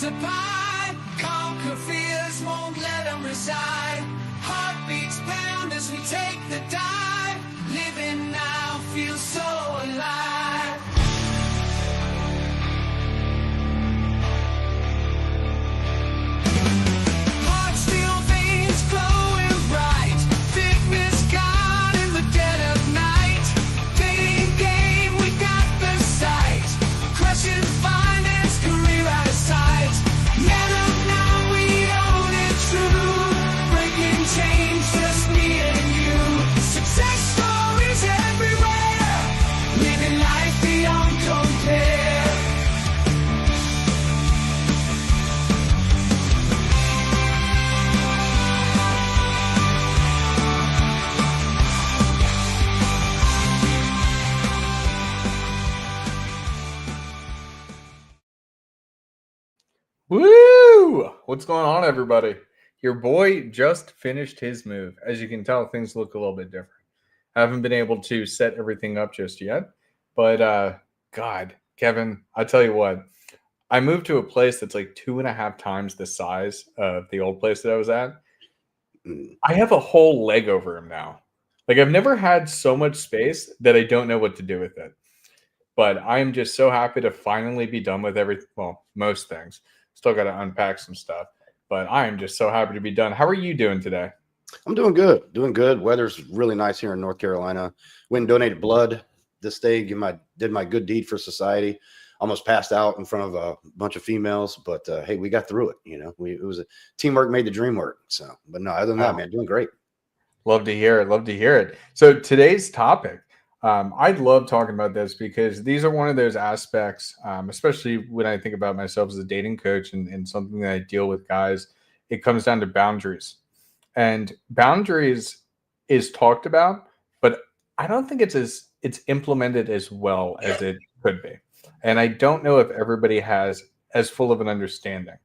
survive. Conquer fears, won't let them reside. Heartbeats pound as we take the dive. Living now feels so alive. Heart steel veins glowing bright. Fitness gone in the dead of night. Fading game, we got the sight. Crushing finance, career out of sight. Man up now, we own it true. Breaking change, just me and you. Success stories everywhere. Living life beyond compare. Woo! What's going on, everybody? Your boy just finished his move. As you can tell, things look a little bit different. I haven't been able to set everything up just yet, but God, Kevin, I tell you what, I moved to a place that's like 2.5 times the size of the old place that I was at. I have a whole Lego room now. Like, I've never had so much space that I don't know what to do with it. But I am just so happy to finally be done with most things. Still got to unpack some stuff, but I am just so happy to be done. How are you doing today? I'm doing good. Doing good. Weather's really nice here in North Carolina. Went and donated blood this day. Did my good deed for society. Almost passed out in front of a bunch of females, but hey, we got through it. You know, it was a teamwork made the dream work. So, but no, other than that, man, doing great. Love to hear it. Love to hear it. So today's topic, I'd love talking about this because these are one of those aspects, especially when I think about myself as a dating coach and something that I deal with guys, it comes down to boundaries. And boundaries is talked about, but I don't think it's implemented as well as it could be. And I don't know if everybody has as full of an understanding.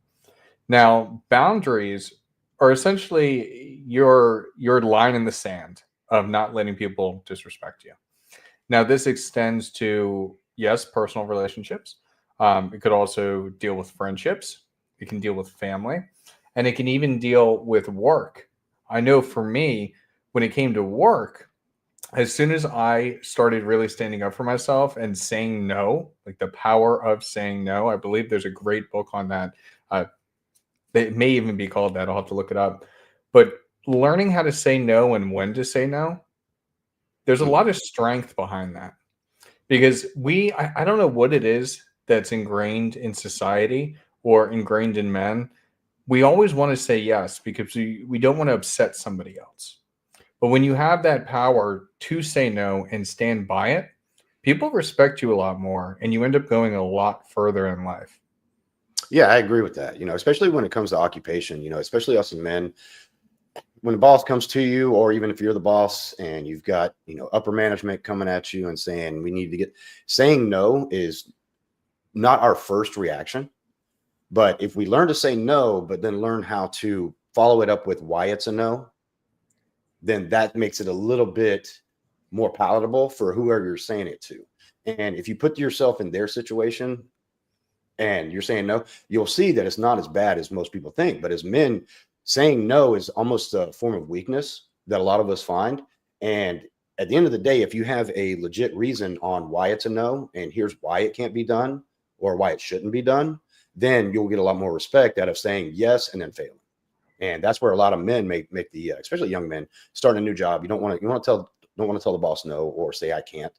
Now, boundaries are essentially your line in the sand of not letting people disrespect you. Now, this extends to, yes, personal relationships. It could also deal with friendships. It can deal with family. And it can even deal with work. I know for me, when it came to work, as soon as I started really standing up for myself and saying no, like the power of saying no, I believe there's a great book on that. It may even be called that. I'll have to look it up. But learning how to say no and when to say no, there's a lot of strength behind that. Because I don't know what it is that's ingrained in society or ingrained in men. We always want to say yes because we don't want to upset somebody else. But when you have that power to say no and stand by it, people respect you a lot more and you end up going a lot further in life. Yeah, I agree with that. You know, especially when it comes to occupation, you know, especially us as men, when the boss comes to you, or even if you're the boss and you've got, you know, upper management coming at you and saying, saying no is not our first reaction. But if we learn to say no, but then learn how to follow it up with why it's a no, then that makes it a little bit more palatable for whoever you're saying it to. And if you put yourself in their situation and you're saying no, you'll see that it's not as bad as most people think. But as men, saying no is almost a form of weakness that a lot of us find. And at the end of the day, if you have a legit reason on why it's a no, and here's why it can't be done or why it shouldn't be done, then you'll get a lot more respect out of saying yes and then failing. And that's where a lot of men make the, especially young men, start a new job. You don't want to tell the boss no or say I can't,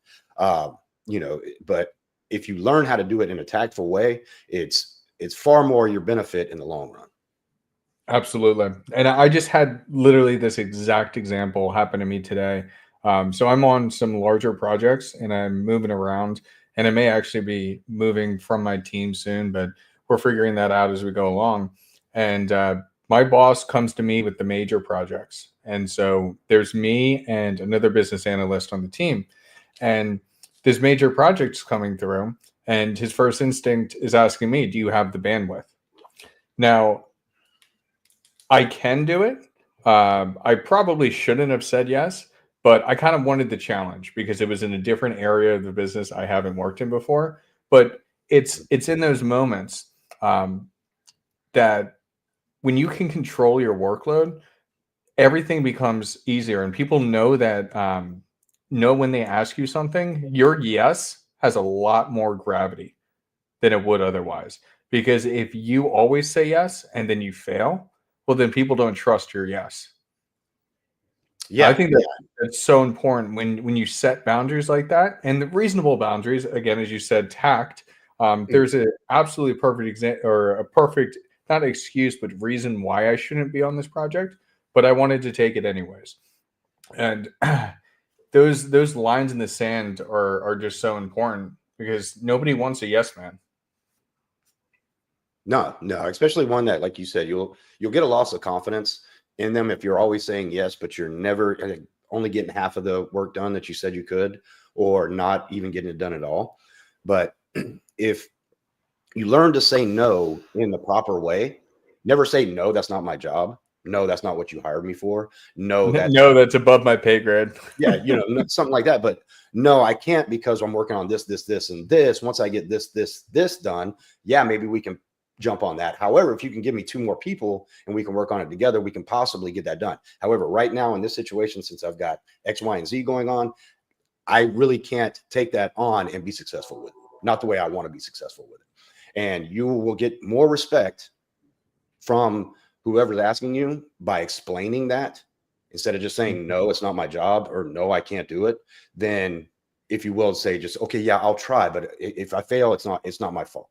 you know. But if you learn how to do it in a tactful way, it's far more your benefit in the long run. Absolutely. And I just had literally this exact example happen to me today. So I'm on some larger projects and I'm moving around, and I may actually be moving from my team soon, but we're figuring that out as we go along. And my boss comes to me with the major projects. And so there's me and another business analyst on the team. And this major project's coming through. And his first instinct is asking me, do you have the bandwidth? Now, I can do it. I probably shouldn't have said yes, but I kind of wanted the challenge because it was in a different area of the business I haven't worked in before. But it's in those moments that when you can control your workload, everything becomes easier, and people know that know when they ask you something, your yes has a lot more gravity than it would otherwise. Because if you always say yes and then you fail, well, then people don't trust your yes. I Yeah, think that that's so important when you set boundaries like that, and the reasonable boundaries. Again, as you said, tact. yeah. There's an absolutely perfect example, or a perfect, not excuse, but reason why I shouldn't be on this project, but I wanted to take it anyways. And those lines in the sand are just so important because nobody wants a yes man. No, no, especially one that, like you said, you'll get a loss of confidence in them if you're always saying yes, but you're never only getting half of the work done that you said you could, or not even getting it done at all. But if you learn to say no in the proper way, never say no, that's not my job. No, that's not what you hired me for. No, that's No, that's above my pay grade. yeah, something like that. But no, I can't because I'm working on this, this, this, and this. Once I get this, this, this done, yeah, maybe we can jump on that. However, if you can give me 2 more people and we can work on it together, we can possibly get that done. However, right now in this situation, since I've got X, Y, and Z going on, I really can't take that on and be successful with it. Not the way I want to be successful with it. And you will get more respect from whoever's asking you by explaining that instead of just saying no, it's not my job, or no, I can't do it. Then if you will say just okay, yeah, I'll try, but if I fail, it's not my fault.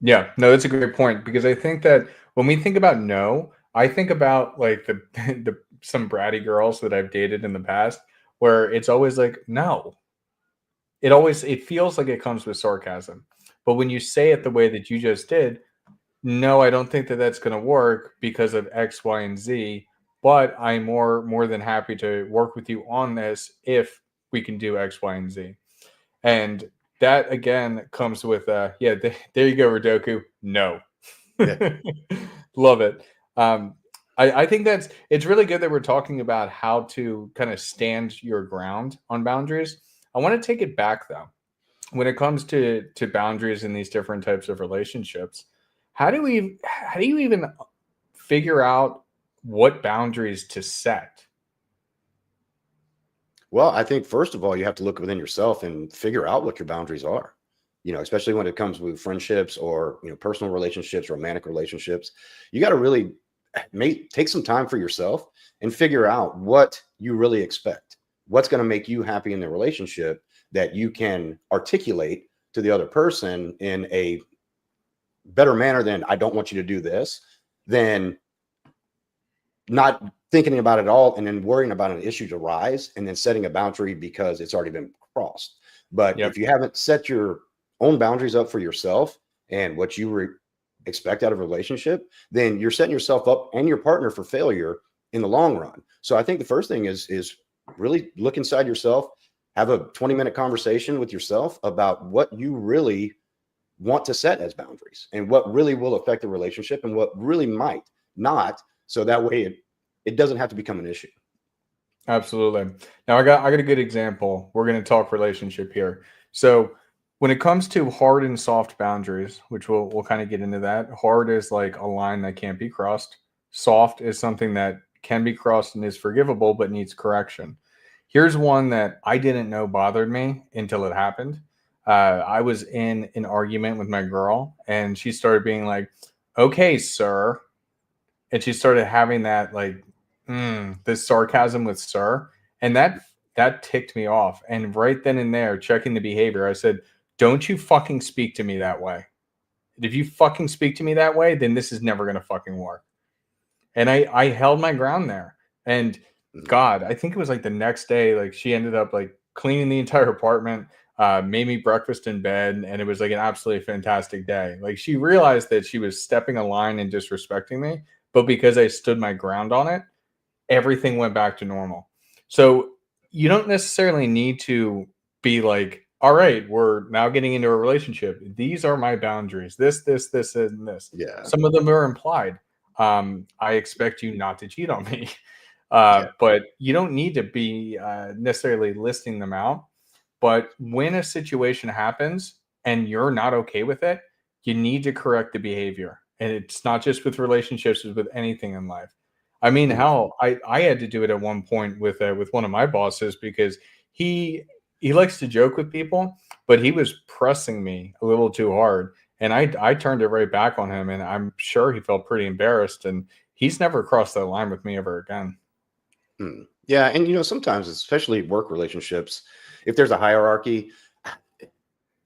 Yeah, no, that's a great point because I think that when we think about no, I think about like the, the some bratty girls that I've dated in the past where it's always like no. It feels like it comes with sarcasm. But when you say it the way that you just did, no, I don't think that that's going to work because of X, Y, and Z. But I'm more than happy to work with you on this if we can do X, Y, and Z. And that again comes with yeah. There you go, Rodoku. No, Yeah. love it. I think it's really good that we're talking about how to kind of stand your ground on boundaries. I want to take it back though. When it comes to boundaries in these different types of relationships, how do you even figure out what boundaries to set? Well, I think first of all, you have to look within yourself and figure out what your boundaries are. Especially when it comes with friendships or personal relationships, romantic relationships. You got to really take some time for yourself and figure out what you really expect. What's going to make you happy in the relationship that you can articulate to the other person in a better manner than I don't want you to do this, than not thinking about it all and then worrying about an issue to rise and then setting a boundary because it's already been crossed. But Yep. if you haven't set your own boundaries up for yourself and what you expect out of a relationship, then you're setting yourself up and your partner for failure in the long run. So I think the first thing is really look inside yourself, have a 20-minute conversation with yourself about what you really want to set as boundaries and what really will affect the relationship and what really might not. So that way it doesn't have to become an issue. Absolutely. Now I got a good example. We're going to talk relationship here. So when it comes to hard and soft boundaries, which we'll kind of get into that. Hard is like a line that can't be crossed. Soft is something that can be crossed and is forgivable but needs correction. Here's one that I didn't know bothered me until it happened. I was in an argument with my girl, and she started being like, "Okay, sir," and she started having that like this sarcasm with sir, and that ticked me off. And right then and there, checking the behavior, I said, don't you fucking speak to me that way. If you fucking speak to me that way, then this is never gonna fucking work. And I held my ground there. And Mhm. God, I think it was like the next day, like she ended up like cleaning the entire apartment, made me breakfast in bed, and it was like an absolutely fantastic day. Like she realized that she was stepping a line and disrespecting me, but because I stood my ground on it, everything went back to normal. So you don't necessarily need to be like, all right, we're now getting into a relationship. These are my boundaries. This, and this. Yeah. Some of them are implied. I expect you not to cheat on me. Yeah. But you don't need to be necessarily listing them out. But when a situation happens and you're not okay with it, you need to correct the behavior And it's not just with relationships, it's with anything in life. I mean, Mm. hell, I had to do it at one point with one of my bosses because he likes to joke with people, but he was pressing me a little too hard, and I turned it right back on him, and I'm sure he felt pretty embarrassed, and he's never crossed that line with me ever again. Mm. Yeah, and sometimes, especially work relationships, if there's a hierarchy,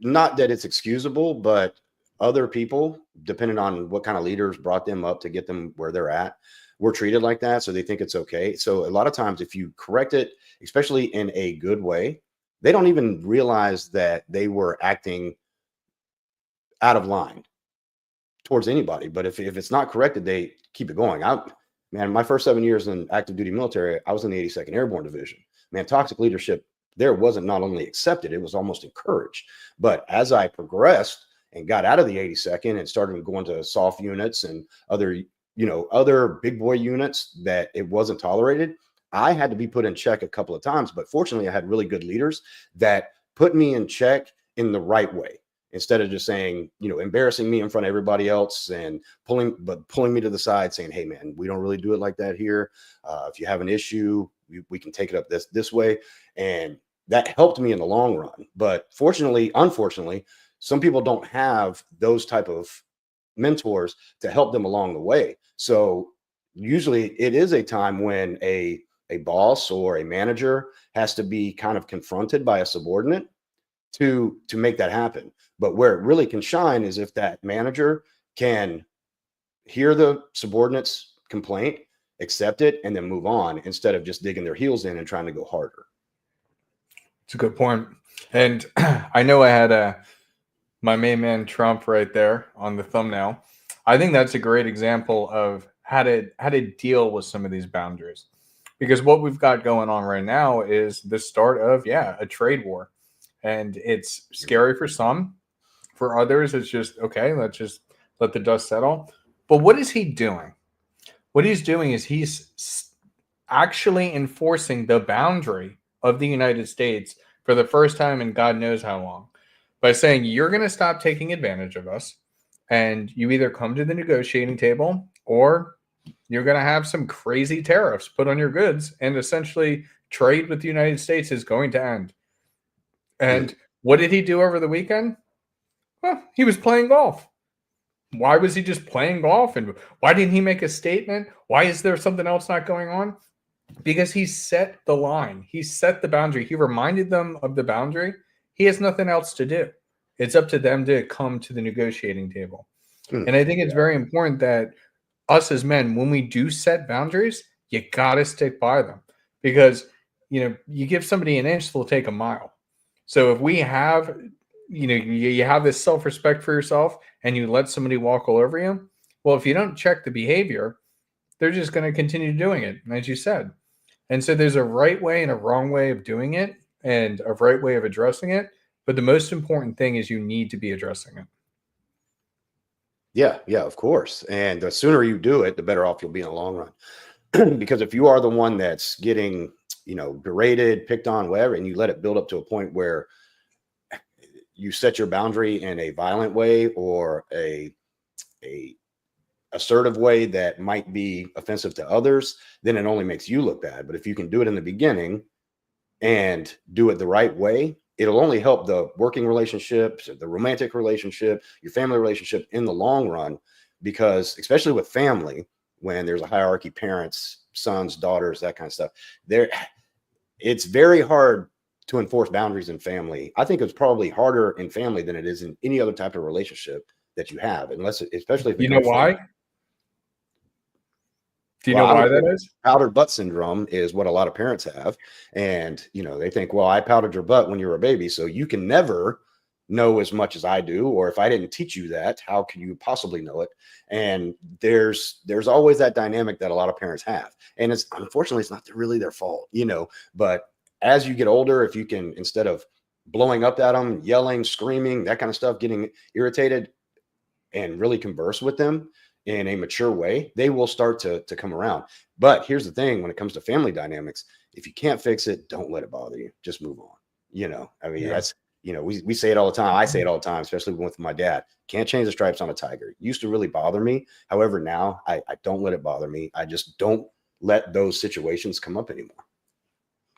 not that it's excusable, but other people, depending on what kind of leaders brought them up to get them where they're at, were treated like that. So they think it's okay. So a lot of times, if you correct it, especially in a good way, they don't even realize that they were acting out of line towards anybody. But if it's not corrected, they keep it going. Man, my first 7 years in active duty military, I was in the 82nd Airborne Division. Man, toxic leadership there wasn't not only accepted, it was almost encouraged. But as I progressed and got out of the 82nd and started going to soft units and other big boy units that it wasn't tolerated, I had to be put in check a couple of times. But fortunately, I had really good leaders that put me in check in the right way, instead of just saying, embarrassing me in front of everybody else and pulling me to the side saying, hey man, we don't really do it like that here. If you have an issue, we can take it up this way. And that helped me in the long run. But unfortunately, some people don't have those type of mentors to help them along the way. So usually it is a time when a boss or a manager has to be kind of confronted by a subordinate to make that happen. But where it really can shine is if that manager can hear the subordinate's complaint, accept it, and then move on, instead of just digging their heels in and trying to go harder. It's a good point. And I know I had my main man Trump right there on the thumbnail. I think that's a great example of how to deal with some of these boundaries. Because what we've got going on right now is the start of a trade war. And it's scary for some. For others, it's just okay, let's just let the dust settle. But what is he doing? What he's doing is he's actually enforcing the boundary of the United States for the first time in God knows how long, by saying you're going to stop taking advantage of us and you either come to the negotiating table or you're going to have some crazy tariffs put on your goods, and essentially trade with the United States is going to end. And what did he do over the weekend? Well, he was playing golf. Why was he just playing golf? And why didn't he make a statement? Why is there something else not going on? Because he set the line. He set the boundary. He reminded them of the boundary. He has nothing else to do. It's up to them to come to the negotiating table. And I think it's very important that us as men, when we do set boundaries, you got to stick by them. Because, you give somebody an inch, they'll take a mile. So if we have, you have this self-respect for yourself and you let somebody walk all over you, well, if you don't check the behavior, they're just going to continue doing it, as you said. And so there's a right way and a wrong way of doing it and a right way of addressing it. But the most important thing is you need to be addressing it. Yeah, of course. And the sooner you do it, the better off you'll be in the long run. Because if you are the one that's getting, berated, picked on, whatever, and you let it build up to a point where you set your boundary in a violent way or a assertive way that might be offensive to others, then it only makes you look bad. But if you can do it in the beginning and do it the right way, it'll only help the working relationships, the romantic relationship, your family relationship in the long run. Because especially with family, when there's a hierarchy, parents, sons, daughters, that kind of stuff, it's very hard to enforce boundaries in family. I think it's probably harder in family than it is in any other type of relationship that you have, especially if it comes why? from, Do you know why that is? powdered butt syndrome is what a lot of parents have. And, they think, well, I powdered your butt when you were a baby, so you can never know as much as I do. Or if I didn't teach you that, how can you possibly know it? And there's always that dynamic that a lot of parents have. And unfortunately, it's not really their fault, but as you get older, if you can, instead of blowing up at them, yelling, screaming, that kind of stuff, getting irritated, and really converse with them in a mature way, they will start to come around. But here's the thing, when it comes to family dynamics, if you can't fix it, don't let it bother you. Just move on. I mean, You know, we say it all the time. I say it all the time, especially with my dad. Can't change the stripes on a tiger. It used to really bother me. However, now I don't let it bother me. I just don't let those situations come up anymore.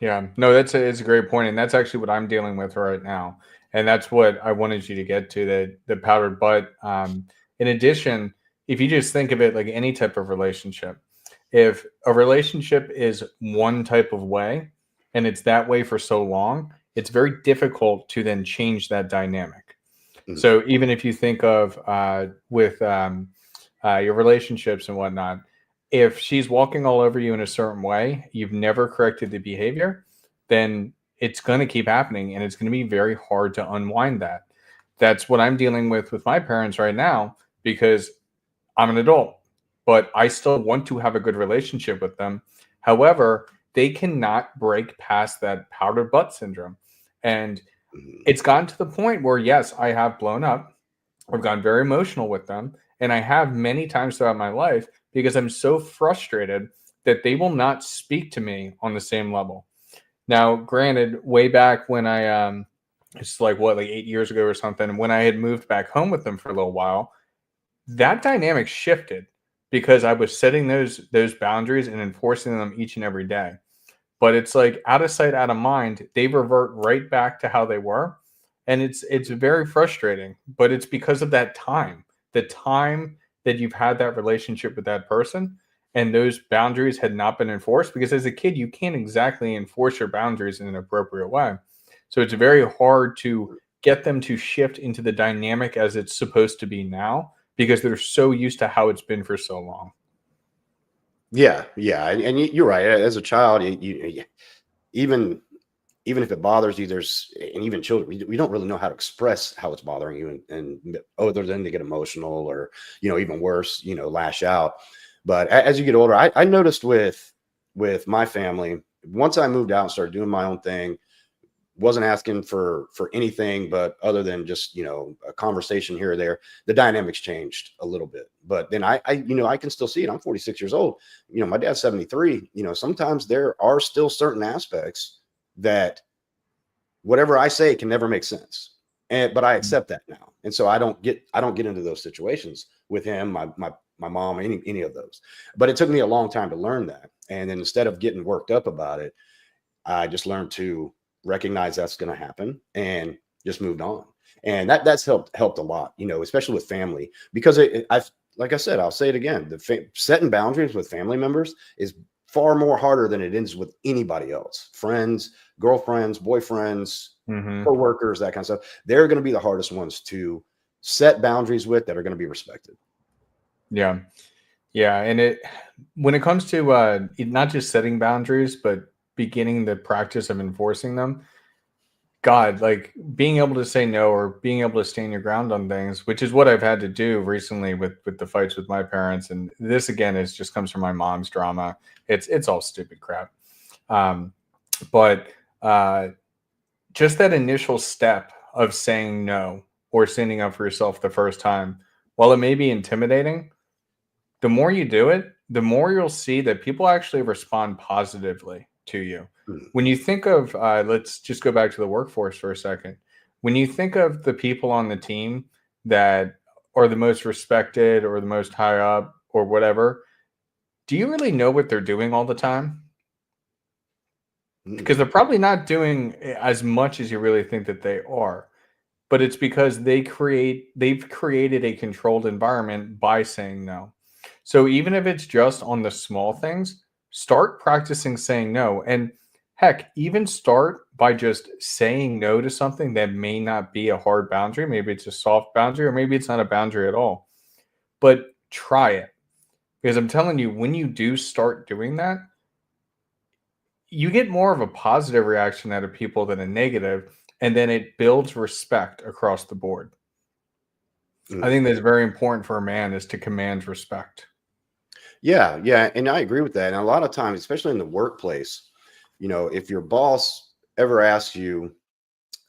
Yeah, no, it's a great point, and that's actually what I'm dealing with right now, and that's what I wanted you to get to, the powdered butt. In addition, if you just think of it like any type of relationship, if a relationship is one type of way, and it's that way for so long, it's very difficult to then change that dynamic. Mhm. So even if you think of with your relationships and whatnot, if she's walking all over you in a certain way, you've never corrected the behavior, then it's going to keep happening, and it's going to be very hard to unwind that. That's what I'm dealing with my parents right now, because I'm an adult, but I still want to have a good relationship with them. However, they cannot break past that powder butt syndrome. And Mhm. it's gotten to the point where, yes, I have blown up. I've gotten very emotional with them. And I have many times throughout my life, because I'm so frustrated that they will not speak to me on the same level. Now, granted, way back when it's like what, like 8 years ago or something, when I had moved back home with them for a little while, that dynamic shifted because I was setting those boundaries and enforcing them each and every day. But it's like out of sight, out of mind. They revert right back to how they were, and it's very frustrating. But it's because of that time, the time that you've had that relationship with that person, and those boundaries had not been enforced. Because as a kid, you can't exactly enforce your boundaries in an appropriate way, so it's very hard to get them to shift into the dynamic as it's supposed to be now, because they're so used to how it's been for so long. Yeah, yeah, and you're right. As a child, even even if it bothers you, there's and even children, we don't really know how to express how it's bothering you, and other than to get emotional or even worse, lash out. But as you get older, I noticed with my family, once I moved out and started doing my own thing, wasn't asking for anything but other than just a conversation here or there, the dynamics changed a little bit. But then I can still see it. I'm 46 years old. My dad's 73. Sometimes there are still certain aspects that whatever I say can never make sense, but I accept that now, and so I don't get into those situations with him, my mom, any of those. But it took me a long time to learn that, and then instead of getting worked up about it, I just learned to recognize that's going to happen and just moved on. And that's helped a lot, especially with family, because I've, like I said, I'll say it again, setting boundaries with family members is far more harder than it is with anybody else. Friends, girlfriends, boyfriends, Hmm. coworkers, that kind of stuff. They're going to be the hardest ones to set boundaries with, that are going to be respected. Yeah. Yeah, and when it comes to not just setting boundaries, but beginning the practice of enforcing them, God, like being able to say no or being able to stand your ground on things, which is what I've had to do recently with the fights with my parents. And this again is just comes from my mom's drama. It's all stupid crap. Um, but just that initial step of saying no or standing up for yourself the first time, while it may be intimidating, the more you do it, the more you'll see that people actually respond positively to you. Mm. When you think of, let's just go back to the workforce for a second. When you think of the people on the team that are the most respected or the most high up or whatever, do you really know what they're doing all the time? Because Mm. they're probably not doing as much as you really think that they are. But it's because they've created a controlled environment by saying no. So even if it's just on the small things, start practicing saying no. And heck, even start by just saying no to something that may not be a hard boundary. Maybe it's a soft boundary, or maybe it's not a boundary at all. But try it. Because I'm telling you, when you do start doing that, you get more of a positive reaction out of people than a negative, and then it builds respect across the board. I Mm. think that's very important for a man, is to command respect. Yeah, yeah, and I agree with that. And a lot of times, especially in the workplace, if your boss ever asks you,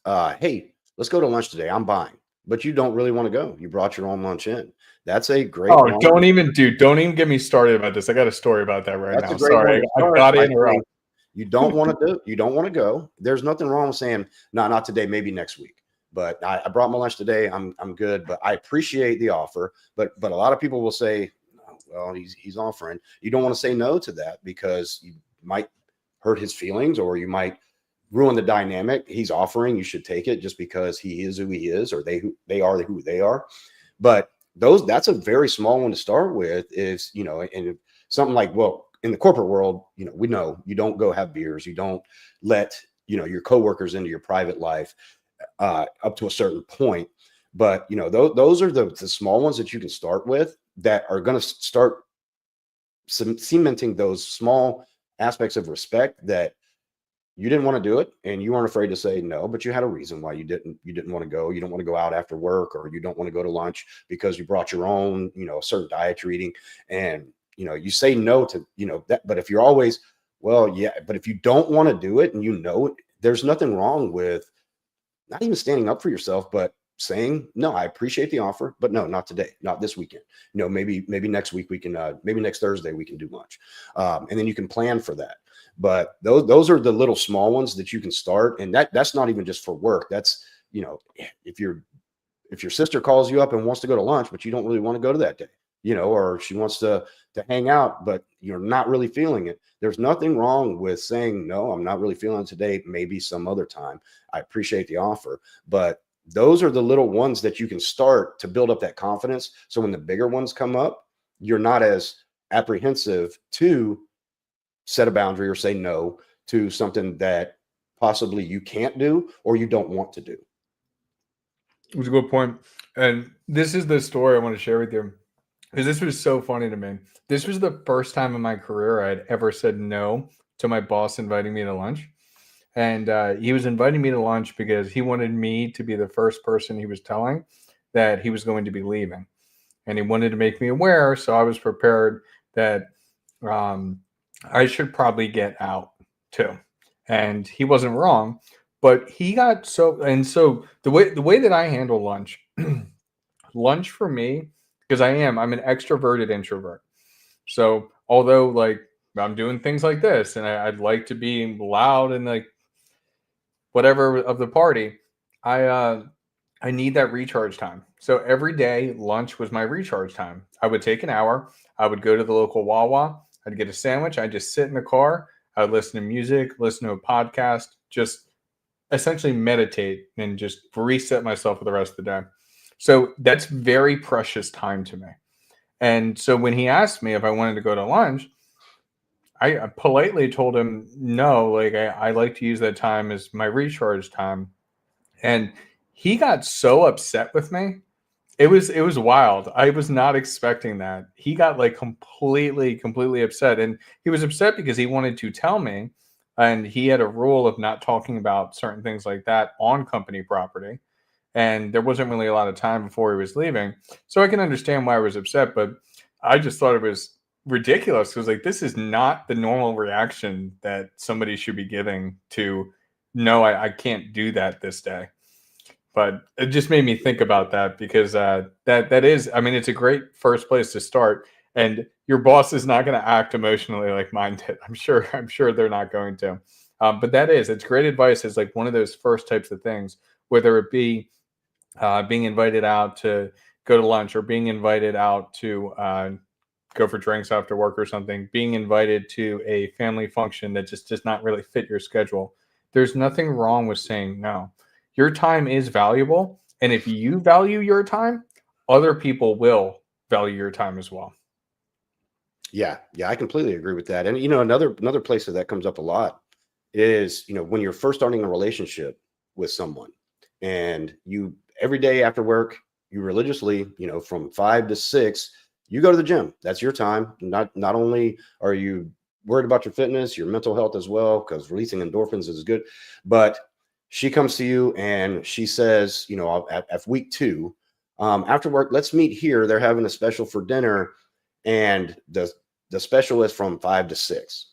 "Hey, let's go to lunch today. I'm buying," but you don't really want to go. You brought your own lunch in. That's a great Oh, moment. don't even get me started about this. I got a story about that right That's a now. great one Sorry, to I've start got to by saying interrupt. you don't want to go. There's nothing wrong with saying, "No, not today. Maybe next week." but I brought my lunch today. I'm good, but I appreciate the offer. But a lot of people will say, well, he's offering. You don't want to say no to that because you might hurt his feelings, or you might ruin the dynamic. He's offering, you should take it just because he is who he is, or they are who they are. But that's a very small one to start with, is, and something like, well, in the corporate world, we know you don't go have beers. You don't let, your coworkers into your private life up to a certain point. But, those are the small ones that you can start with that are going to start cementing those small aspects of respect, that you didn't want to do it and you weren't afraid to say no, but you had a reason why you didn't want to go. You don't want to go out after work, or you don't want to go to lunch because you brought your own, a certain diet you're eating. And, you say no to, that. But if you're always, well, yeah, but if you don't want to do it and there's nothing wrong with not even standing up for yourself, but saying, no, I appreciate the offer, but no, not today, not this weekend. Maybe next week we can, maybe next Thursday we can do lunch. And then you can plan for that. But those are the little small ones that you can start. And that's not even just for work. That's, if your sister calls you up and wants to go to lunch, but you don't really want to go to that day, or she wants to hang out, but you're not really feeling it. There's nothing wrong with saying, no, I'm not really feeling it today. Maybe some other time. I appreciate the offer. But those are the little ones that you can start to build up that confidence. So when the bigger ones come up, you're not as apprehensive to set a boundary or say no to something that possibly you can't do or you don't want to do. It was a good point. And this is the story I want to share with you, because this was so funny to me. This was the first time in my career I had ever said no to my boss inviting me to lunch. And he was inviting me to lunch because he wanted me to be the first person he was telling that he was going to be leaving. And he wanted to make me aware, so I was prepared that I should probably get out too. And he wasn't wrong, but he got so the way that I handle lunch, lunch for me, because I'm an extroverted introvert. So although like I'm doing things like this and I'd like to be loud and like whatever of the party, I need that recharge time. So every day lunch was my recharge time. I would take an hour. I would go to the local Wawa. I'd get a sandwich. I'd just sit in the car. I would listen to music, listen to a podcast, just essentially meditate and just reset myself for the rest of the day. So that's very precious time to me. And so when he asked me if I wanted to go to lunch, I politely told him no, like I like to use that time as my recharge time. And he got so upset with me. It was wild. I was not expecting that. He got like completely upset. And he was upset because he wanted to tell me, and he had a rule of not talking about certain things like that on company property. And there wasn't really a lot of time before he was leaving. So I can understand why I was upset, but I just thought it was ridiculous. It was like, this is not the normal reaction that somebody should be giving to, no, I can't do that this day. But it just made me think about that, because that is, I mean, it's a great first place to start. And your boss is not going to act emotionally like mine did. I'm sure they're not going to. But it's great advice. It's like one of those first types of things, whether it be being invited out to go to lunch, or being invited out to go for drinks after work or something, being invited to a family function that just does not really fit your schedule. There's nothing wrong with saying no. Your time is valuable. And if you value your time, other people will value your time as well. Yeah, I completely agree with that. And another place that comes up a lot is, when you're first starting a relationship with someone, and you every day after work, you religiously, from 5 to 6, you go to the gym. That's your time. Not only are you worried about your fitness, your mental health as well, because releasing endorphins is good. But she comes to you and she says, at week 2, after work, let's meet here. They're having a special for dinner, and the special is from 5 to 6.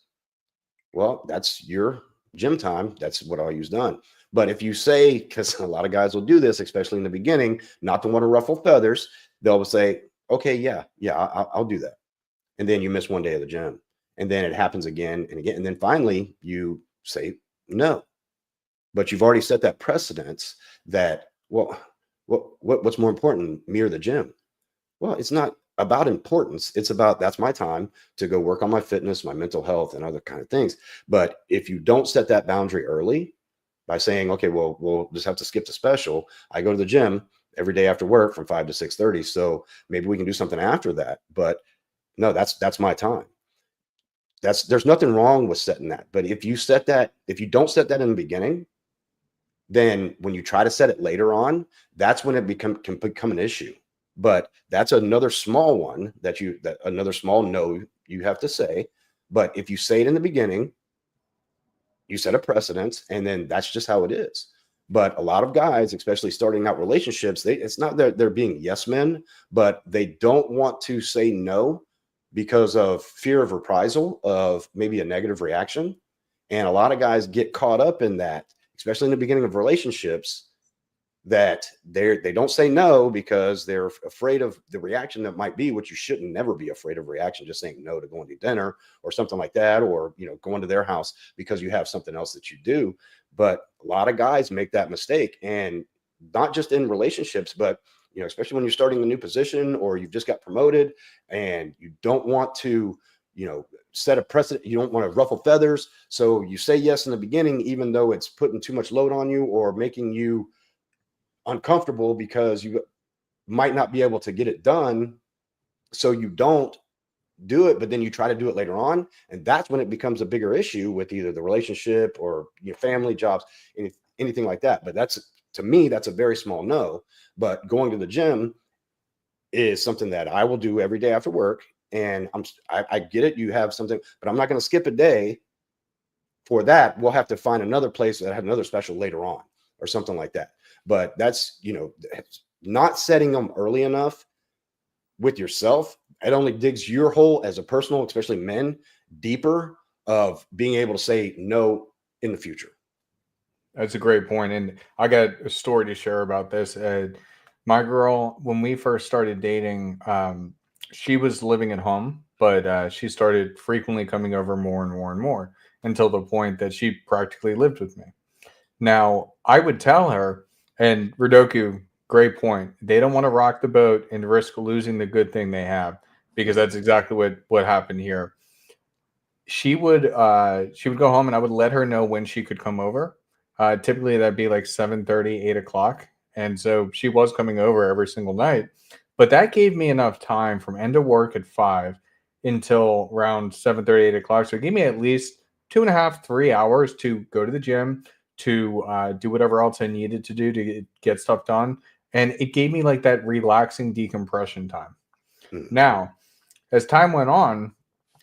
Well, that's your gym time. That's what all you've done. But if you say, because a lot of guys will do this, especially in the beginning, not to want to ruffle feathers, they'll say, okay, yeah, I'll do that. And then you miss one day of the gym, and then it happens again and again. And then finally you say no, but you've already set that precedence that Well, what's more important, me or the gym? Well, it's not about importance. It's about, that's my time to go work on my fitness, my mental health, and other kind of things. But if you don't set that boundary early by saying, okay, well, we'll just have to skip the special. I go to the gym every day after work from 5 to 6:30. So maybe we can do something after that. But no, that's my time. There's nothing wrong with setting that. But if you don't set that in the beginning, then when you try to set it later on, that's when it can become an issue. But that's another small one that another small no you have to say. But if you say it in the beginning, you set a precedent, and then that's just how it is. But a lot of guys, especially starting out relationships, it's not that they're being yes men, but they don't want to say no because of fear of reprisal, of maybe a negative reaction. And a lot of guys get caught up in that, especially in the beginning of relationships, that they don't say no because they're afraid of the reaction that might be, which you shouldn't never be afraid of reaction, just saying no to going to dinner or something like that, or going to their house because you have something else that you do. But a lot of guys make that mistake, and not just in relationships, but especially when you're starting a new position or you've just got promoted and you don't want to set a precedent, you don't want to ruffle feathers, so you say yes in the beginning even though it's putting too much load on you or making you uncomfortable because you might not be able to get it done. So you don't do it, but then you try to do it later on. And that's when it becomes a bigger issue with either the relationship or your family, jobs, anything like that. But to me, that's a very small no. But going to the gym is something that I will do every day after work. And I get it. You have something, but I'm not going to skip a day for that. We'll have to find another place that had another special later on or something like that. But that's, not setting them early enough with yourself. It only digs your hole as a personal, especially men, deeper of being able to say no in the future. That's a great point. And I got a story to share about this. My girl, when we first started dating, she was living at home, but she started frequently coming over more and more and more until the point that she practically lived with me. Now, I would tell her, and Rodoku, great point. They don't want to rock the boat and risk losing the good thing they have, because that's exactly what happened here. She would go home and I would let her know when she could come over. Typically that'd be like 7:30, 8 o'clock. And so she was coming over every single night. But that gave me enough time from end of work at 5 until around 7:30, 8 o'clock. So it gave me at least 2.5, 3 hours to go to the gym, to do whatever else I needed to do to get stuff done. And it gave me like that relaxing decompression time. Hmm. Now, as time went on,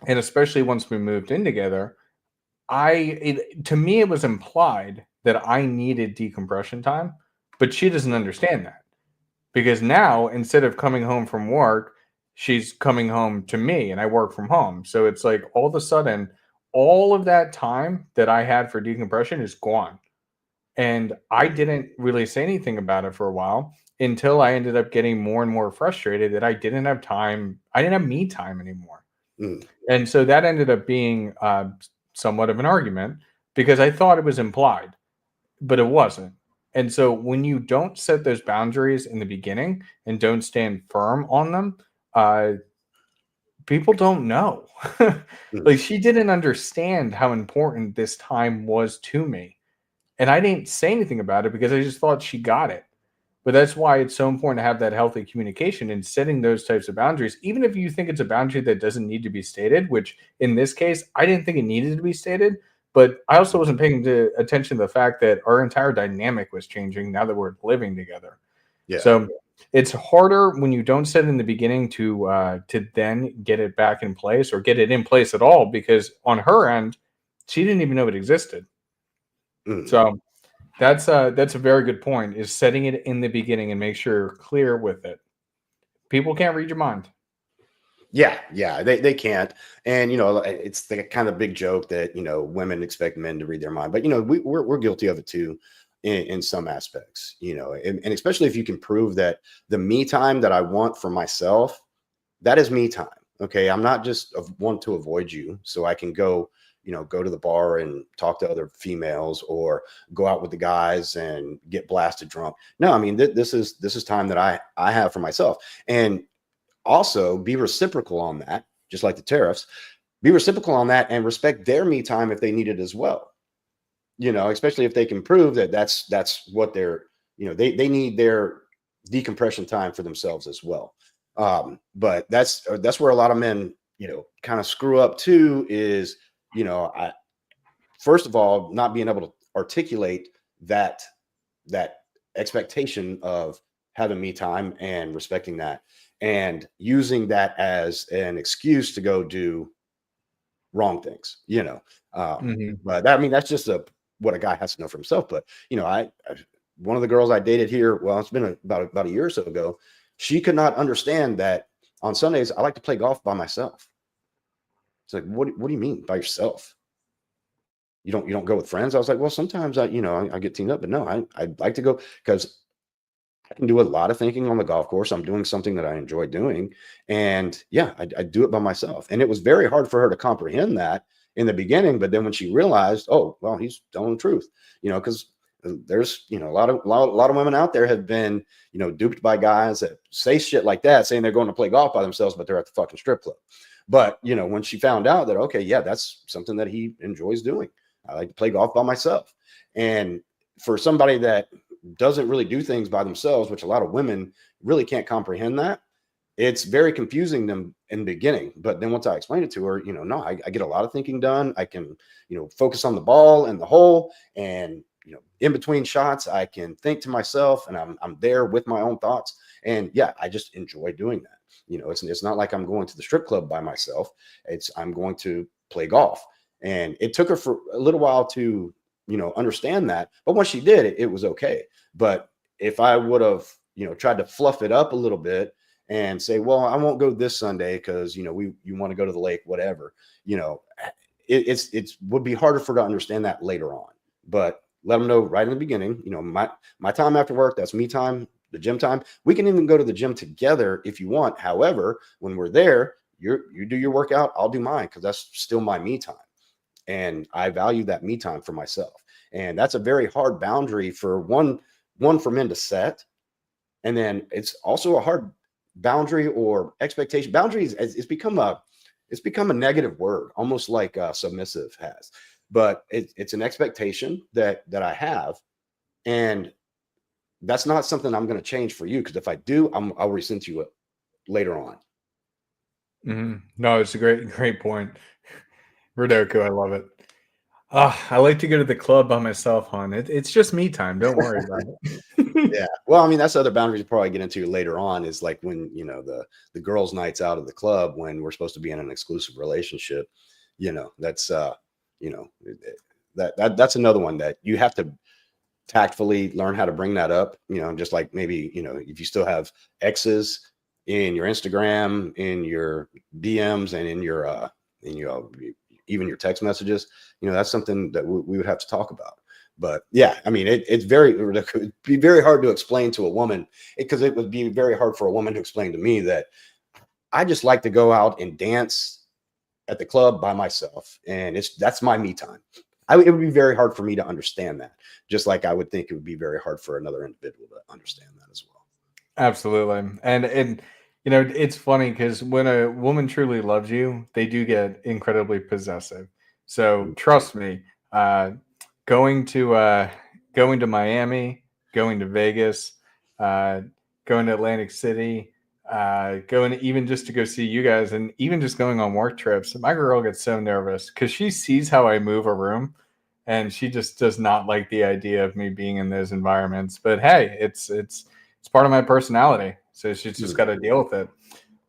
and especially once we moved in together, to me, it was implied that I needed decompression time, but she doesn't understand that, because now instead of coming home from work, she's coming home to me and I work from home. So it's like all of a sudden, all of that time that I had for decompression is gone. And I didn't really say anything about it for a while until I ended up getting more and more frustrated that I didn't have time. I didn't have me time anymore. Hmm. And so that ended up being somewhat of an argument, because I thought it was implied, but it wasn't. And so when you don't set those boundaries in the beginning and don't stand firm on them, uh, people don't know. Hmm. Like, she didn't understand how important this time was to me. And I didn't say anything about it because I just thought she got it. But that's why it's so important to have that healthy communication and setting those types of boundaries, even if you think it's a boundary that doesn't need to be stated, which in this case, I didn't think it needed to be stated. But I also wasn't paying attention to the fact that our entire dynamic was changing now that we're living together. Yeah. So it's harder when you don't set it in the beginning to then get it back in place or get it in place at all, because on her end, she didn't even know it existed. Hmm. So that's a very good point, is setting it in the beginning and make sure you're clear with it. People can't read your mind. Yeah, they can't. And it's the kind of big joke that women expect men to read their mind, but we're guilty of it too, in some aspects. And especially if you can prove that the me time that I want for myself, that is me time. Okay, I'm not just want to avoid you so I can go go to the bar and talk to other females or go out with the guys and get blasted drunk. No, I mean, this is time that I have for myself. And also be reciprocal on that, just like the tariffs, be reciprocal on that and respect their me time if they need it as well. Especially if they can prove that that's what they're, they need their decompression time for themselves as well. But that's where a lot of men, kind of screw up too, is, first of all, not being able to articulate that expectation of having me time and respecting that, and using that as an excuse to go do wrong things, Mhm. but that, I mean, that's just what a guy has to know for himself. But one of the girls I dated here, well, it's been about a year or so ago, she could not understand that on Sundays I like to play golf by myself. It's like, what do you mean by yourself? You don't go with friends? I was like, well, sometimes I get teamed up, but no, I like to go because I can do a lot of thinking on the golf course. I'm doing something that I enjoy doing. And yeah, I do it by myself. And it was very hard for her to comprehend that in the beginning. But then when she realized, oh, well, he's telling the truth, because there's, a lot of women out there have been, duped by guys that say shit like that, saying they're going to play golf by themselves, but they're at the fucking strip club. But, when she found out that, okay, yeah, that's something that he enjoys doing. I like to play golf by myself. And for somebody that doesn't really do things by themselves, which a lot of women really can't comprehend that, it's very confusing them in the beginning. But then once I explained it to her, no, I get a lot of thinking done. I can, focus on the ball and the hole, and, in between shots, I can think to myself, and I'm there with my own thoughts. And yeah, I just enjoy doing that. It's not like I'm going to the strip club by myself. I'm going to play golf. And it took her for a little while to, understand that. But once she did, it was okay. But if I would have, tried to fluff it up a little bit and say, well, I won't go this Sunday because, you want to go to the lake, whatever, it would be harder for her to understand that later on. But let them know right in the beginning, my time after work, that's me time, the gym time. We can even go to the gym together if you want. However, when we're there, you do your workout, I'll do mine, because that's still my me time. And I value that me time for myself. And that's a very hard boundary for one for men to set. And then it's also a hard boundary or expectation. Boundaries, it's become a negative word, almost like submissive has. But it's an expectation that I have, and that's not something I'm going to change for you, because if I do, I'll resent you later on. No, it's a great point. Rodoku, I love it. I like to go to the club by myself, hon. It's just me time. Don't worry about it. Yeah. Well, I mean, that's other boundaries we'll probably get into later on, is like when, the girls' nights out of the club, when we're supposed to be in an exclusive relationship, that's, that's another one that you have to tactfully learn how to bring that up, just like maybe, if you still have exes in your Instagram, in your DMs, and in your, even your text messages, that's something that we would have to talk about. But yeah, I mean, it'd be very hard to explain to a woman, because it would be very hard for a woman to explain to me that I just like to go out and dance at the club by myself, and that's my me time. It would be very hard for me to understand that, just like I would think it would be very hard for another individual to understand that as well. Absolutely. And it's funny because when a woman truly loves you, they do get incredibly possessive. So trust me, going to going to Miami, going to Vegas, uh, going to Atlantic City, going even just to go see you guys, and even just going on work trips. My girl gets so nervous because she sees how I move a room, and she just does not like the idea of me being in those environments. But hey, it's part of my personality, so she's just got to deal with it.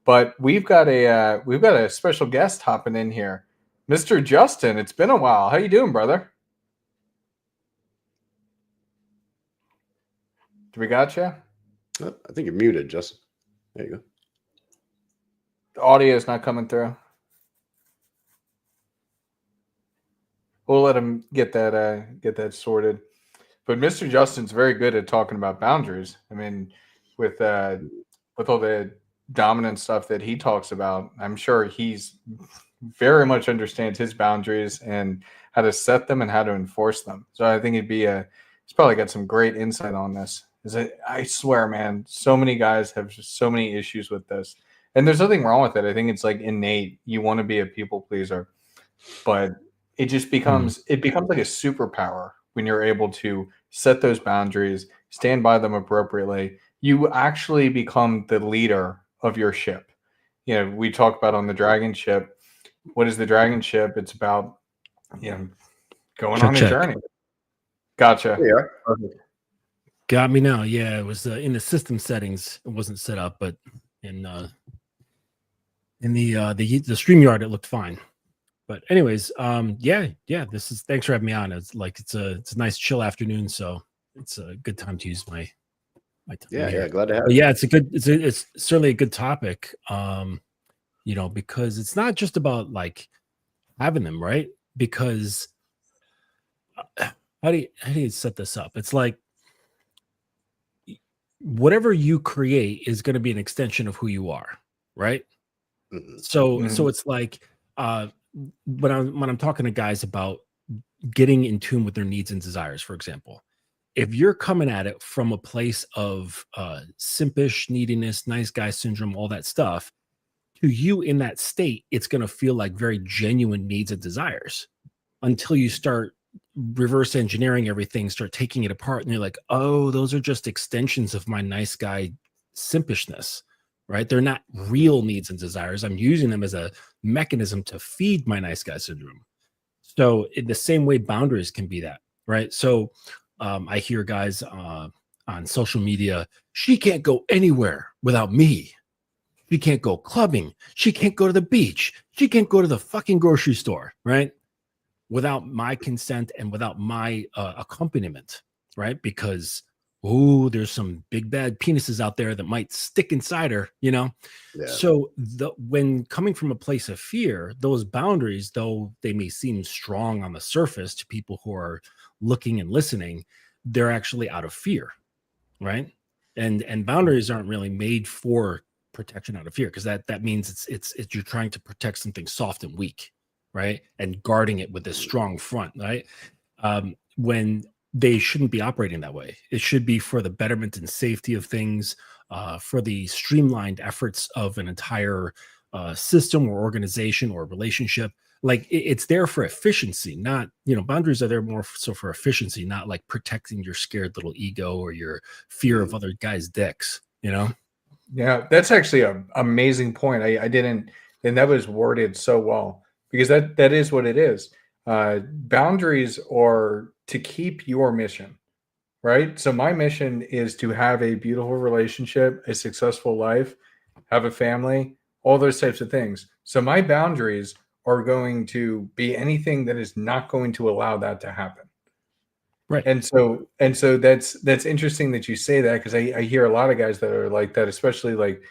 But we've got a special guest hopping in here, Mr. Justin. It's been a while. How you doing, brother? Do we got you? Oh, I think you're muted, Justin. There you go. The audio is not coming through. We'll let him get that sorted. But Mr. Justin's very good at talking about boundaries. I mean, with all the dominant stuff that he talks about, I'm sure he's very much understands his boundaries and how to set them and how to enforce them. So I think he's probably got some great insight on this. Is it? I swear, man, so many guys have just so many issues with this, and there's nothing wrong with it. I think it's like innate. You want to be a people pleaser, but it just becomes like a superpower when you're able to set those boundaries, stand by them appropriately. You actually become the leader of your ship. You know, we talk about on the dragon ship. What is the dragon ship? It's about, you know, going Check, on a check. journey. Gotcha. Yeah. Perfect. Got me now. Yeah, it was in the system settings. It wasn't set up, but in the StreamYard it looked fine. But anyways, yeah. Thanks for having me on. It's a nice chill afternoon, so it's a good time to use my time. Yeah, glad to have But you. yeah, it's certainly a good topic. Because it's not just about like having them, right? Because how do you set this up? It's like whatever you create is going to be an extension of who you are, right? Mhm. So it's like when I'm talking to guys about getting in tune with their needs and desires, for example, if you're coming at it from a place of simpish neediness, nice guy syndrome, all that stuff, to you in that state, it's going to feel like very genuine needs and desires until you start reverse engineering everything, start taking it apart, and you're like, oh, those are just extensions of my nice guy simpishness, right? They're not real needs and desires. I'm using them as a mechanism to feed my nice guy syndrome. So in the same way, boundaries can be that, right? So I hear guys on social media, she can't go anywhere without me. She can't go clubbing. She can't go to the beach. She can't go to the fucking grocery store, right? Without my consent and without my accompaniment, right? Because, there's some big bad penises out there that might stick inside her, Yeah. So when coming from a place of fear, those boundaries, though they may seem strong on the surface to people who are looking and listening, they're actually out of fear, right? And boundaries aren't really made for protection out of fear, because that means it's you're trying to protect something soft and weak, right? And guarding it with this strong front, right? When they shouldn't be operating that way. It should be for the betterment and safety of things, for the streamlined efforts of an entire system or organization or relationship. Like it's there for efficiency, not, boundaries are there more so for efficiency, not like protecting your scared little ego or your fear of other guys' dicks, Yeah, that's actually an amazing point. I didn't, and that was worded so well because that is what it is. Boundaries are to keep your mission, right? So my mission is to have a beautiful relationship, a successful life, have a family, all those types of things. So my boundaries are going to be anything that is not going to allow that to happen. Right. And so that's interesting that you say that, because I hear a lot of guys that are like that, especially like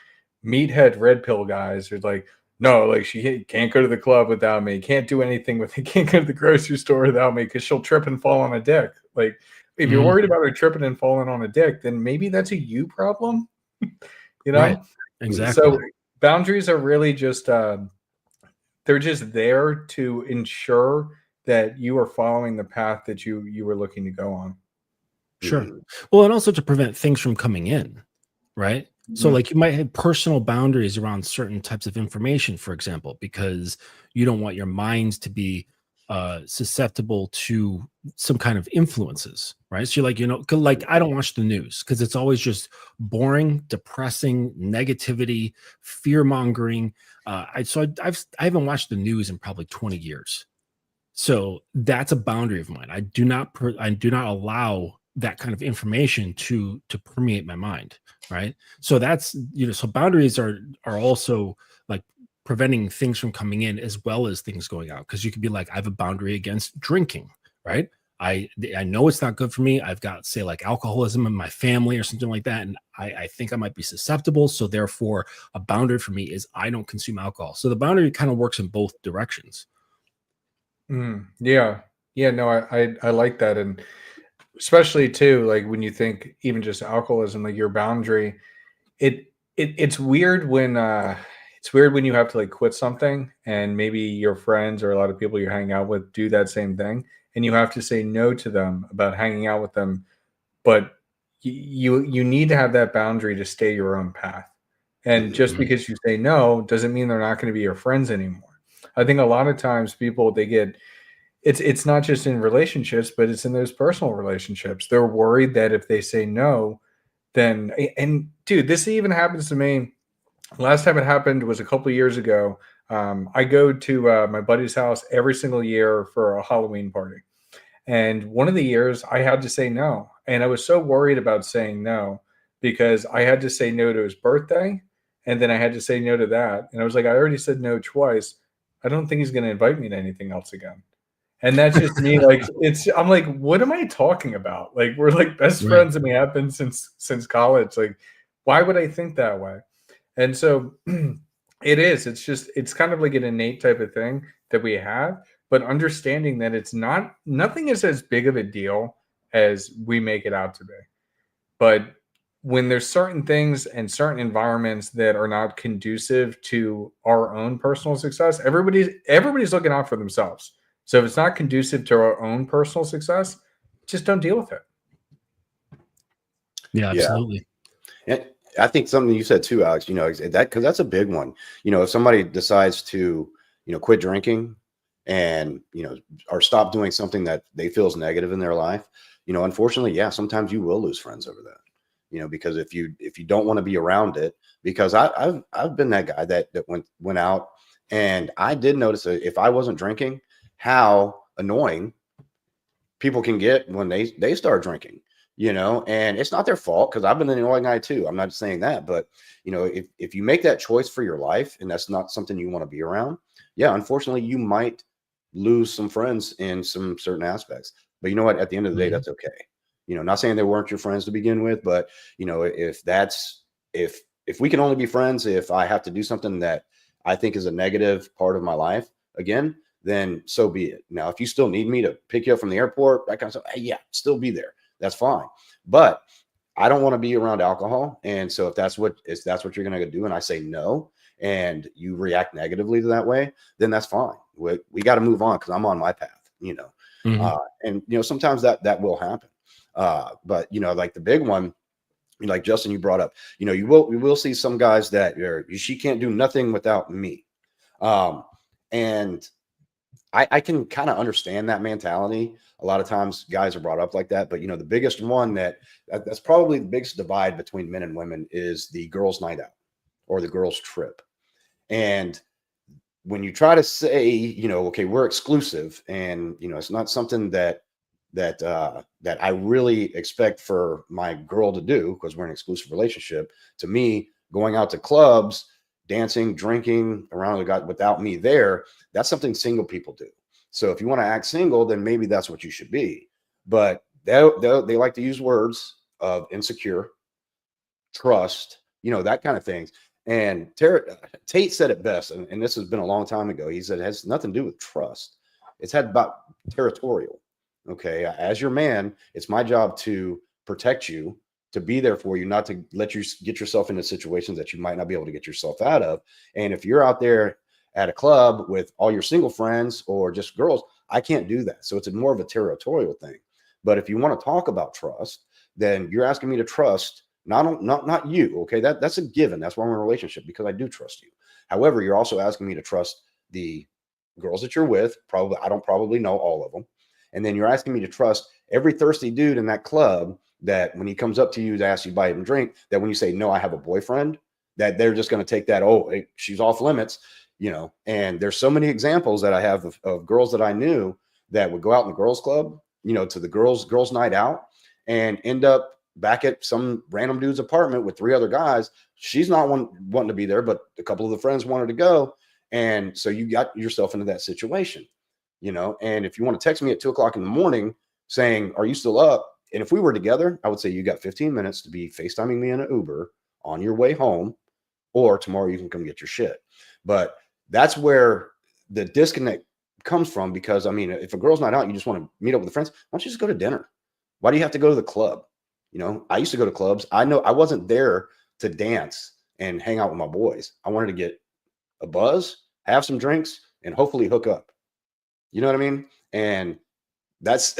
meathead red pill guys are like, no, like she can't go to the club without me, can't do anything with it, can't go to the grocery store without me because she'll trip and fall on a dick. Like if you're worried about her tripping and falling on a dick, then maybe that's a you problem, Right. Exactly. So boundaries are really just they're just there to ensure that you are following the path that you were looking to go on. Sure. Well, and also to prevent things from coming in, right? So like you might have personal boundaries around certain types of information, for example, because you don't want your mind to be susceptible to some kind of influences, right? So you're like, like I don't watch the news because it's always just boring, depressing, negativity, fear mongering. I haven't watched the news in probably 20 years. So that's a boundary of mine. I do not allow that kind of information to permeate my mind, right? So that's, so boundaries are also like preventing things from coming in as well as things going out, because you could be like, I have a boundary against drinking, right? I know it's not good for me. I've got, say, like alcoholism in my family or something like that, and I think I might be susceptible, so therefore a boundary for me is I don't consume alcohol. So the boundary kind of works in both directions. Yeah. No, I like that. And especially too, like when you think even just alcoholism, like your boundary, it it's weird when you have to like quit something and maybe your friends or a lot of people you're hanging out with do that same thing and you have to say no to them about hanging out with them, but you need to have that boundary to stay your own path. And just Mhm. because you say no doesn't mean they're not going to be your friends anymore. I think a lot of times people they get it's not just in relationships, but it's in those personal relationships. They're worried that if they say no, then and dude, this even happens to me. Last time it happened was a couple of years ago. I go to my buddy's house every single year for a Halloween party. And one of the years I had to say no. And I was so worried about saying no because I had to say no to his birthday. And then I had to say no to that. And I was like, I already said no twice. I don't think he's going to invite me to anything else again. And that's just me. Like, I'm like, what am I talking about? Like, we're like best Right. friends and we have been since college. Like, why would I think that way? And so it's just, it's kind of like an innate type of thing that we have, but understanding that it's not, nothing is as big of a deal as we make it out to be. But when there's certain things and certain environments that are not conducive to our own personal success, everybody's looking out for themselves. So if it's not conducive to our own personal success, just don't deal with it. Yeah, Yeah. absolutely. And I think something you said too, Alex, that because that's a big one. If somebody decides to, quit drinking and, or stop doing something that they feel is negative in their life, unfortunately, yeah, sometimes you will lose friends over that. Because if you don't want to be around it, because I've been that guy that went out, and I did notice that if I wasn't drinking, how annoying people can get when they start drinking, and it's not their fault because I've been an annoying guy too. I'm not saying that, but if you make that choice for your life and that's not something you want to be around, yeah, unfortunately you might lose some friends in some certain aspects. But you know what? At the end of the day, Mhm. that's okay. Not saying they weren't your friends to begin with, but if we can only be friends if I have to do something that I think is a negative part of my life again, then so be it. Now, if you still need me to pick you up from the airport, that kind of stuff, hey, yeah, still be there. That's fine. But I don't want to be around alcohol. And so if that's what you're going to do, and I say no, and you react negatively to that way, then that's fine. We got to move on because I'm on my path. Mhm. And sometimes that will happen. But like the big one, like Justin, you brought up, we will see some guys that she can't do nothing without me. And I can kind of understand that mentality. A lot of times guys are brought up like that, but the biggest one that's probably the biggest divide between men and women is the girls' night out or the girls' trip. And when you try to say, okay, we're exclusive, and it's not something that I really expect for my girl to do because we're in an exclusive relationship. To me, going out to clubs, dancing, drinking around the guy without me there, that's something single people do. So if you want to act single, then maybe that's what you should be. But they like to use words of insecure, trust, that kind of things. And Tate said it best, and this has been a long time ago. He said it has nothing to do with trust. It's had about territorial. Okay. As your man, it's my job to protect you, to be there for you, not to let you get yourself into situations that you might not be able to get yourself out of. And if you're out there at a club with all your single friends or just girls, I can't do that. So it's more of a territorial thing. But if you want to talk about trust, then you're asking me to trust not you. Okay. That's a given. That's why we're in a relationship, because I do trust you. However, you're also asking me to trust the girls that you're with. Probably, I don't probably know all of them. And then you're asking me to trust every thirsty dude in that club that when he comes up to you to ask you to buy him a drink, that when you say, no, I have a boyfriend, that they're just going to take that, oh, hey, she's off limits, And there's so many examples that I have of girls that I knew that would go out in the girls club, to the girls night out and end up back at some random dude's apartment with 3 other guys. She's not wanting to be there, but a couple of the friends wanted to go. And so you got yourself into that situation. And if you want to text me at 2:00 in the morning saying, are you still up? And if we were together, I would say you got 15 minutes to be FaceTiming me in an Uber on your way home, or tomorrow you can come get your shit. But that's where the disconnect comes from, because I mean, if a girl's not out, you just want to meet up with friends, why don't you just go to dinner? Why do you have to go to the club? I used to go to clubs. I know I wasn't there to dance and hang out with my boys. I wanted to get a buzz, have some drinks, and hopefully hook up. You know what I mean? And that's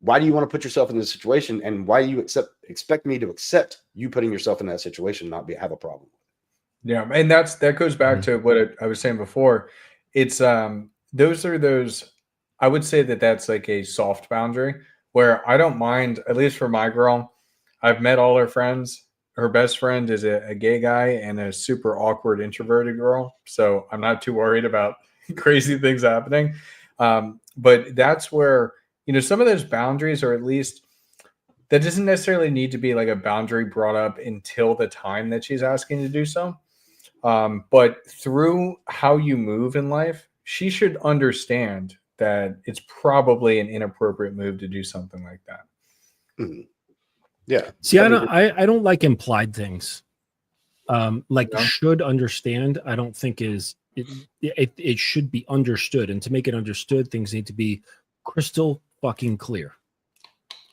why do you want to put yourself in this situation, and why do you expect me to accept you putting yourself in that situation, not have a problem? Yeah, and that goes back to what I was saying before. It's those I would say that that's like a soft boundary where I don't mind, at least for my girl. I've met all her friends. Her best friend is a gay guy and a super awkward introverted girl, so I'm not too worried about crazy things happening. But that's where, some of those boundaries, or at least that doesn't necessarily need to be like a boundary brought up until the time that she's asking to do so. But through how you move in life, she should understand that it's probably an inappropriate move to do something like that. Mm-hmm. Yeah. See, I don't like implied things. Like Yeah. should understand, I don't think it should be understood. And to make it understood, things need to be crystal fucking clear.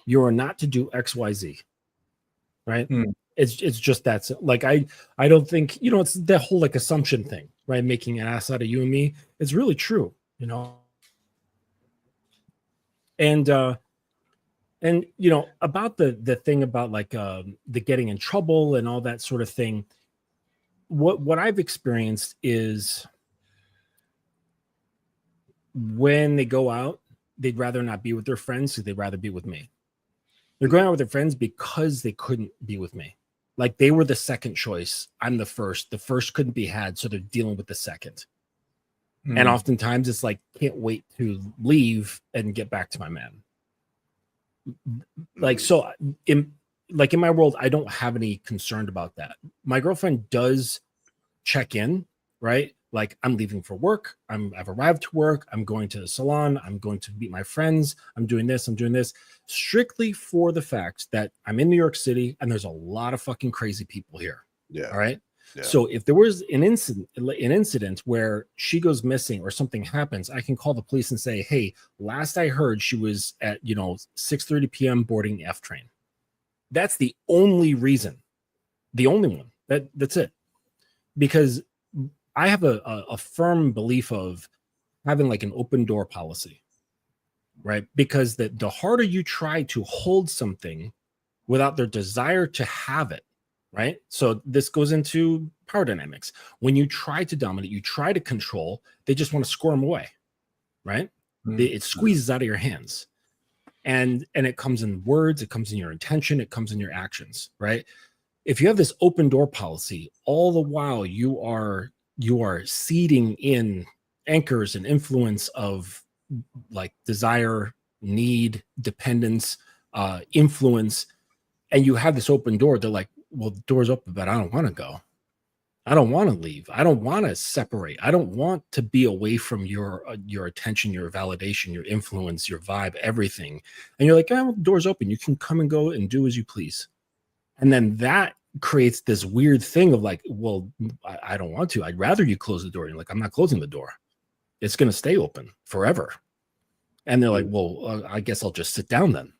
You are not to do X, Y, Z. Right? It's just that's like I don't think, it's the whole like assumption thing, right? Making an ass out of you and me. It's really true, And about the thing about like the getting in trouble and all that sort of thing. What I've experienced is when they go out, they'd rather not be with their friends, so they'd rather be with me. They're going out with their friends because they couldn't be with me. Like they were the second choice. I'm the first. The first couldn't be had, so they're dealing with the second. And oftentimes it's like, can't wait to leave and get back to my man. Like, so in my world, I don't have any concern about that. My girlfriend does check in, right? Like I'm leaving for work. I've arrived to work. I'm going to the salon. I'm going to meet my friends. I'm doing this strictly for the fact that I'm in New York City and there's a lot of fucking crazy people here. Yeah. All right. Yeah. So if there was an incident where she goes missing or something happens, I can call the police and say, hey, last I heard she was at, 6:30 p.m. boarding the F train. That's the only reason, the only one. That's it. Because I have a firm belief of having like an open door policy, right? Because the harder you try to hold something without their desire to have it, right? So this goes into power dynamics. When you try to dominate, you try to control, they just want to squirm away, right? It squeezes out of your hands. And it comes in words, it comes in your intention, it comes in your actions, right? If you have this open door policy, all the while you are seeding in anchors and influence of like desire, need, dependence, influence, and you have this open door, they're like, well, the door's open, but I don't want to go. I don't want to leave. I don't want to separate. I don't want to be away from your attention, your validation, your influence, your vibe, everything. And you're like, well, the door's open. You can come and go and do as you please. And then that creates this weird thing of like, well, I don't want to. I'd rather you close the door. And you're like, I'm not closing the door. It's going to stay open forever. And they're like, well, I guess I'll just sit down then,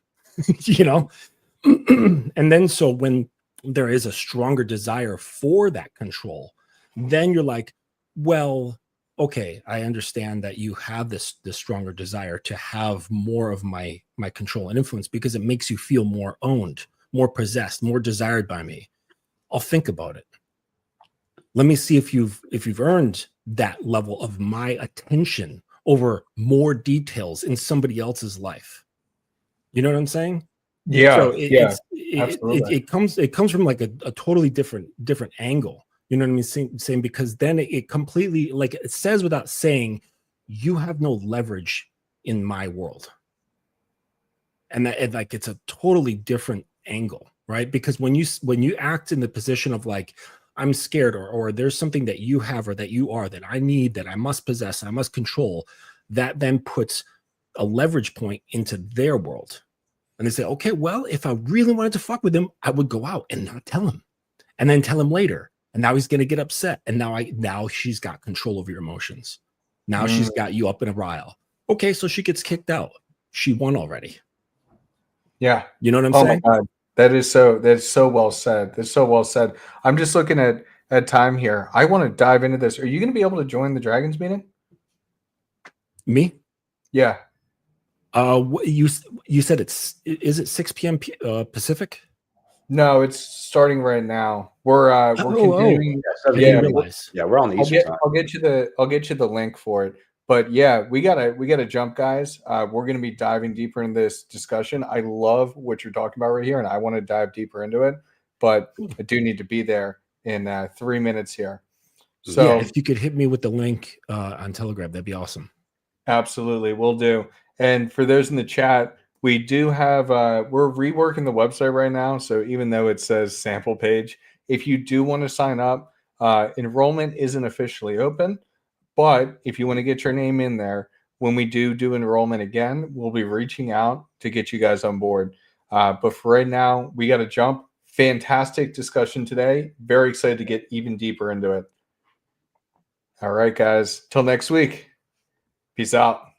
And then so when there is a stronger desire for that control, then you're like, well, okay, I understand that you have this stronger desire to have more of my control and influence because it makes you feel more owned, more possessed, more desired by me. I'll think about it. Let me see if you've earned that level of my attention over more details in somebody else's life. You know what I'm saying? Yeah. So Absolutely. it comes from like a totally different angle. You know what I mean? Saying because then it completely, like it says without saying, you have no leverage in my world. And that like it's a totally different angle, right? Because when you act in the position of like, I'm scared or there's something that you have or that you are that I need, that I must possess, I must control, that then puts a leverage point into their world. And they say, okay, well, if I really wanted to fuck with him, I would go out and not tell him and then tell him later. And now he's going to get upset. And now she's got control over your emotions. Now she's got you up in a rile. Okay, so she gets kicked out. She won already. Yeah. You know what I'm Oh saying? my God. That's so well said. That's so well said. I'm just looking at time here. I want to dive into this. Are you going to be able to join the Dragons meeting? Me? Yeah. You said is it 6 p.m. Pacific? No, it's starting right now. We're continuing. I Yeah, didn't realize. Yeah, we're on the Eastern time. I'll get you the link for it. But yeah, we gotta jump, guys. We're gonna be diving deeper in this discussion. I love what you're talking about right here, and I want to dive deeper into it. But I do need to be there in 3 minutes here. So Yeah, if you could hit me with the link on Telegram, that'd be awesome. absolutely, we'll do. And for those in the chat, we do have we're reworking the website right now. So even though it says sample page, if you do want to sign up, enrollment isn't officially open. But if you want to get your name in there, when we do enrollment again, we'll be reaching out to get you guys on board. But for right now, we got to jump. Fantastic discussion today. Very excited to get even deeper into it. All right, guys. Till next week. Peace out.